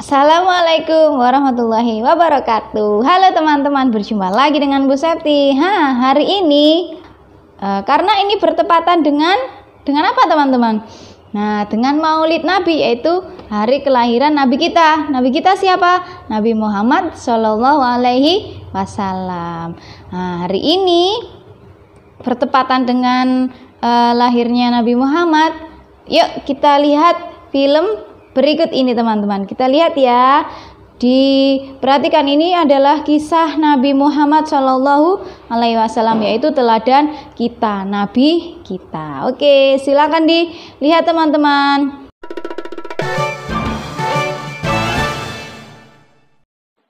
Assalamualaikum warahmatullahi wabarakatuh. Halo teman-teman, berjumpa lagi dengan Bu Septi. Hari ini karena ini bertepatan dengan apa teman-teman? Nah, dengan Maulid Nabi, yaitu hari kelahiran Nabi kita. Nabi kita siapa? Nabi Muhammad Shallallahu Alaihi Wasallam. Nah, hari ini bertepatan dengan lahirnya Nabi Muhammad. Yuk kita lihat film berikut ini teman-teman. Kita lihat ya. Diperhatikan, ini adalah kisah Nabi Muhammad Shallallahu Alaihi Wasallam, yaitu teladan kita, Nabi kita. Oke, silakan dilihat teman-teman.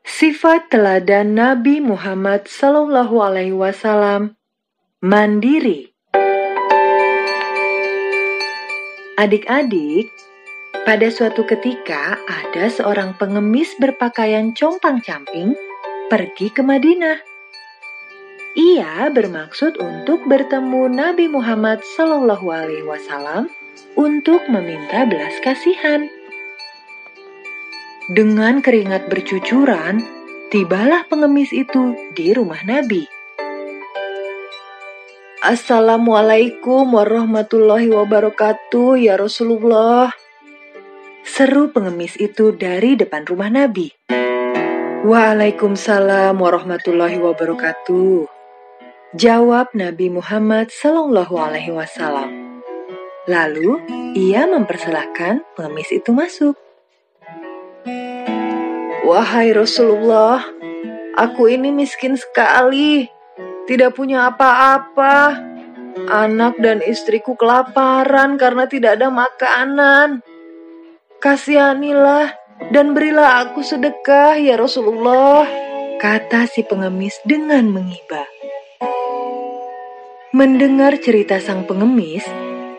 Sifat teladan Nabi Muhammad Shallallahu Alaihi Wasallam: mandiri. Adik-adik, pada suatu ketika ada seorang pengemis berpakaian compang-camping pergi ke Madinah. Ia bermaksud untuk bertemu Nabi Muhammad Shallallahu Alaihi Wasallam untuk meminta belas kasihan. Dengan keringat bercucuran, tibalah pengemis itu di rumah Nabi. "Assalamualaikum warahmatullahi wabarakatuh ya Rasulullah," seru pengemis itu dari depan rumah Nabi. "Waalaikumsalam warahmatullahi wabarakatuh," jawab Nabi Muhammad Shallallahu Alaihi Wasallam. Lalu ia mempersilahkan pengemis itu masuk. "Wahai Rasulullah, aku ini miskin sekali, tidak punya apa-apa. Anak dan istriku kelaparan karena tidak ada makanan. Kasihanilah dan berilah aku sedekah ya Rasulullah," kata si pengemis dengan mengiba. Mendengar cerita sang pengemis,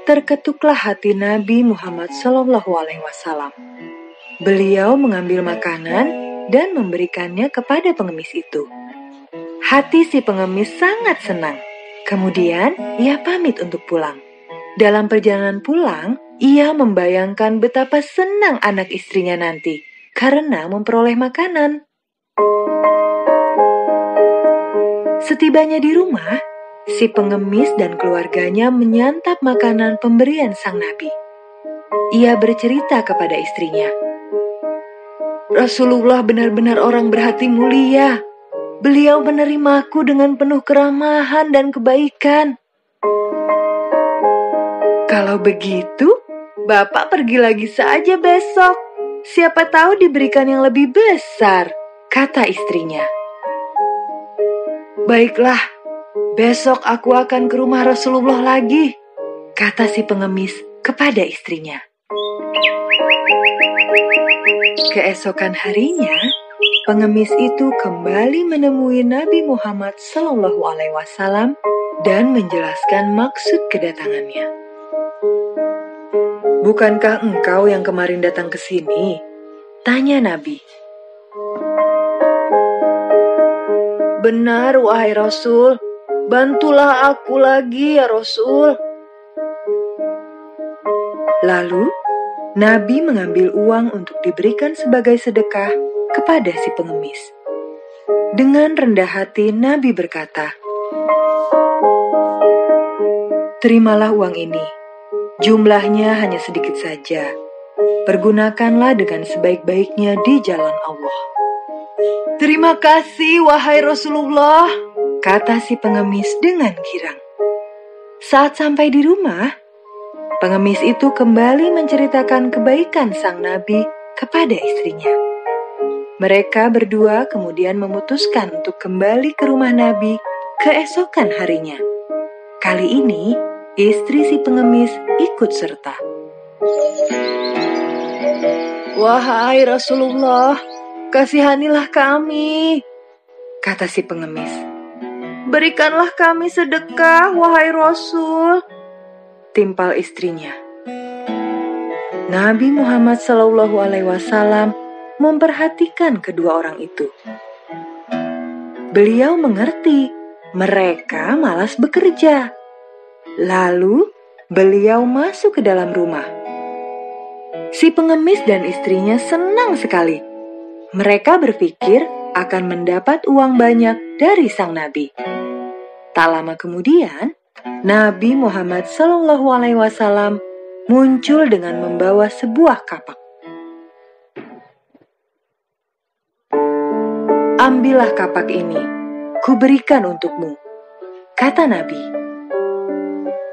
terketuklah hati Nabi Muhammad Shallallahu Alaihi Wasallam. Beliau mengambil makanan dan memberikannya kepada pengemis itu. Hati si pengemis sangat senang. Kemudian ia pamit untuk pulang. Dalam perjalanan pulang, ia membayangkan betapa senang anak istrinya nanti karena memperoleh makanan. Setibanya di rumah, si pengemis dan keluarganya menyantap makanan pemberian sang Nabi. Ia bercerita kepada istrinya, "Rasulullah benar-benar orang berhati mulia. Beliau menerimaku dengan penuh keramahan dan kebaikan. Kalau begitu, Bapak pergi lagi saja besok. Siapa tahu diberikan yang lebih besar," kata istrinya. "Baiklah, besok aku akan ke rumah Rasulullah lagi," kata si pengemis kepada istrinya. Keesokan harinya, pengemis itu kembali menemui Nabi Muhammad Shallallahu Alaihi Wasallam dan menjelaskan maksud kedatangannya. "Bukankah engkau yang kemarin datang ke sini?" tanya Nabi. "Benar, wahai Rasul. Bantulah aku lagi ya Rasul." Lalu, Nabi mengambil uang untuk diberikan sebagai sedekah kepada si pengemis. Dengan rendah hati Nabi berkata, "Terimalah uang ini. Jumlahnya hanya sedikit saja. Pergunakanlah dengan sebaik-baiknya di jalan Allah." "Terima kasih, wahai Rasulullah," kata si pengemis dengan girang. Saat sampai di rumah, pengemis itu kembali menceritakan kebaikan sang Nabi kepada istrinya. Mereka berdua kemudian memutuskan untuk kembali ke rumah Nabi keesokan harinya. Kali ini, istri si pengemis ikut serta. "Wahai Rasulullah, kasihanilah kami," kata si pengemis. "Berikanlah kami sedekah, wahai Rasul," timpal istrinya. Nabi Muhammad Shallallahu Alaihi Wasallam memperhatikan kedua orang itu. Beliau mengerti mereka malas bekerja. Lalu beliau masuk ke dalam rumah. Si pengemis dan istrinya senang sekali Mereka berpikir akan mendapat uang banyak dari sang nabi. Tak lama kemudian, Nabi Muhammad SAW muncul dengan membawa sebuah kapak. "Ambillah kapak ini, kuberikan untukmu," kata Nabi.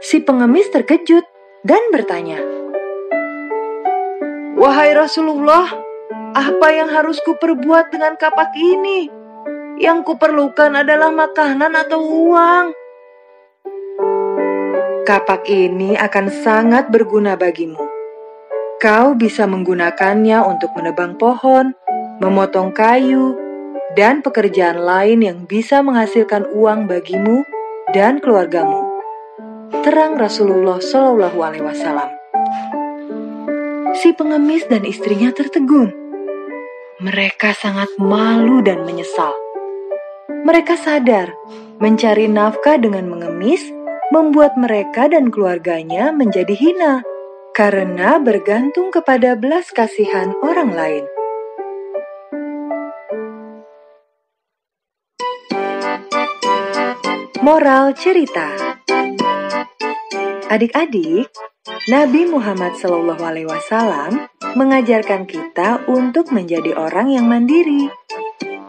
Si pengemis terkejut dan bertanya, "Wahai Rasulullah, apa yang harus kuperbuat dengan kapak ini? Yang kuperlukan adalah makanan atau uang." "Kapak ini akan sangat berguna bagimu. Kau bisa menggunakannya untuk menebang pohon, memotong kayu, dan pekerjaan lain yang bisa menghasilkan uang bagimu dan keluargamu," terang Rasulullah SAW. Si pengemis dan istrinya tertegun. Mereka sangat malu dan menyesal. Mereka sadar mencari nafkah dengan mengemis membuat mereka dan keluarganya menjadi hina karena bergantung kepada belas kasihan orang lain. Moral cerita: adik-adik, Nabi Muhammad SAW mengajarkan kita untuk menjadi orang yang mandiri.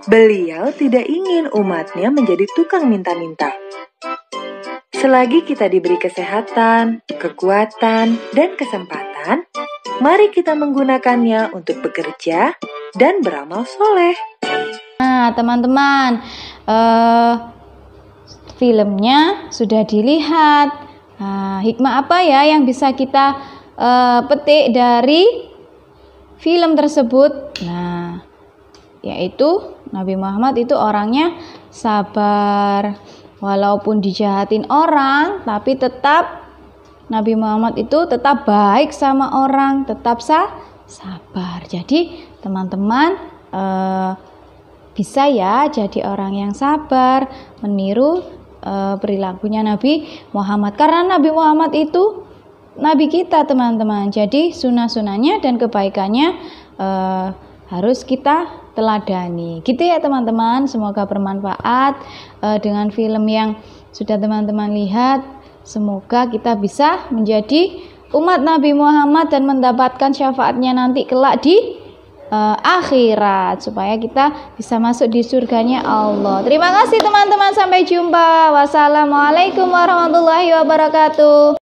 Beliau tidak ingin umatnya menjadi tukang minta-minta. Selagi kita diberi kesehatan, kekuatan, dan kesempatan, mari kita menggunakannya untuk bekerja dan beramal soleh. Nah, teman-teman, filmnya sudah dilihat. Nah, hikmah apa ya yang bisa kita petik dari film tersebut? Nah, yaitu Nabi Muhammad itu orangnya sabar. Walaupun dijahatin orang, tapi tetap Nabi Muhammad itu tetap baik sama orang, tetap sabar. Jadi teman-teman bisa ya jadi orang yang sabar, meniru perilakunya Nabi Muhammad. Karena Nabi Muhammad itu Nabi kita, teman-teman. Jadi sunah-sunahnya dan kebaikannya harus kita teladani. Gitu ya teman-teman. Semoga bermanfaat dengan film yang sudah teman-teman lihat. Semoga kita bisa menjadi umat Nabi Muhammad dan mendapatkan syafaatnya nanti kelak di akhirat, supaya kita bisa masuk di surganya Allah. Terima kasih teman-teman, sampai jumpa. Wassalamualaikum warahmatullahi wabarakatuh.